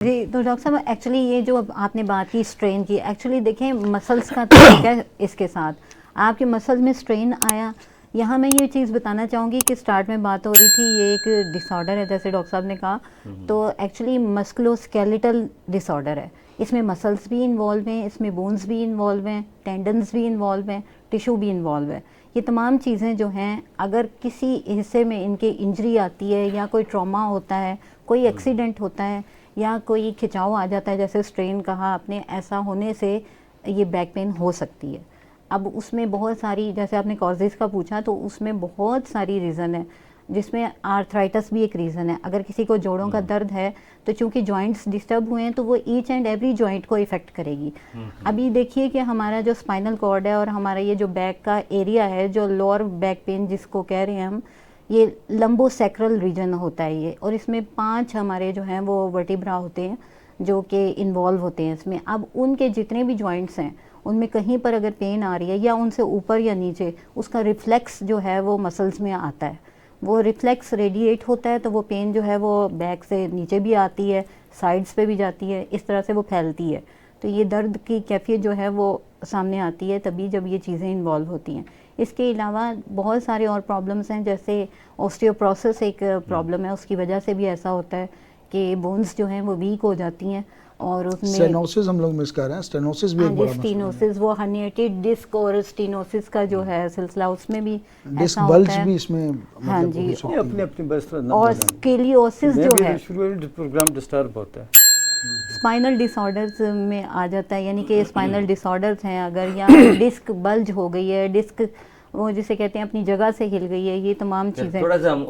जी, तो डॉक्टर साहब एक्चुअली ये जो अब आपने बात की स्ट्रेन की, एक्चुअली देखें मसल्स का तरीका है इसके साथ, आपके मसल्स में स्ट्रेन आया। यहाँ मैं ये चीज़ बताना चाहूँगी कि स्टार्ट में बात हो रही थी ये एक डिसऑर्डर है जैसे डॉक्टर साहब ने कहा, तो एक्चुअली मस्कुलोस्केलेटल डिसऑर्डर है। इसमें मसल्स भी इन्वॉल्व हैं, इसमें बोन्स भी इन्वॉल्व हैं, टेंडन्स भी इन्वॉल्व हैं, टिश्यू भी इन्वॉल्व है। ये तमाम चीज़ें जो हैं अगर किसी हिस्से में इनके इंजरी आती है या कोई ट्रॉमा होता है, कोई एक्सीडेंट होता है या कोई खिंचाव आ जाता है, जैसे स्ट्रेन कहा आपने, ऐसा होने से ये बैक पेन हो सकती है। अब उसमें बहुत सारी, जैसे आपने कॉजेज़ का पूछा, तो उसमें बहुत सारी रीज़न है, जिसमें आर्थराइटिस भी एक रीज़न है। अगर किसी को जोड़ों का दर्द है तो चूंकि जॉइंट्स डिस्टर्ब हुए हैं तो वो ईच एंड एवरी जॉइंट को इफ़ेक्ट करेगी। अभी देखिए कि हमारा जो स्पाइनल कॉर्ड है और हमारा ये जो बैक का एरिया है, जो लोअर बैक पेन जिसको कह रहे हैं हम, ये लंबोसेक्रल रीजन होता है ये, और इसमें 5 हमारे जो हैं वो वर्टिब्रा होते हैं जो कि इन्वॉल्व होते हैं इसमें। अब उनके जितने भी जॉइंट्स हैं उनमें कहीं पर अगर पेन आ रही है या उनसे ऊपर या नीचे, उसका रिफ्लेक्स जो है वो मसल्स में आता है, वो रिफ्लेक्स रेडिएट होता है, तो वो पेन जो है वो बैक से नीचे भी आती है, साइड्स पे भी जाती है, इस तरह से वो फैलती है। तो ये दर्द की कैफियत जो है वो सामने आती है तभी जब ये चीज़ें इन्वॉल्व होती हैं। इसके अलावा बहुत सारे और प्रॉब्लम्स हैं, जैसे ऑस्टियोप्रोसिस एक प्रॉब्लम है, उसकी वजह से भी ऐसा होता है कि बोन्स जो हैं वो वीक हो जाती हैं और उसमें स्टेनोसिस हम लोग मिस कर रहे हैं, स्टेनोसिस भी एक बड़ा मसला है। स्टीनोसिस, वो हर्निएटेड डिस्क और स्टीनोसिस का जो है सिलसिला, उसमें भी डिस्क ऐसा बल्ज होता है। भी इसमें हाँ मतलब जी, हो सकती है। अपने अपने बस और स्केलियोसिस जो है प्रोग्राम डिस्टर्ब होता है, स्पाइनल डिसऑर्डर्स में आ जाता है, यानी कि स्पाइनल डिसऑर्डर्स हैं अगर, या डिस्क बल्ज हो गई है, डिस्क वो जिसे कहते हैं अपनी जगह से हिल गई है, ये तमाम चीज़ें। थोड़ा सा हम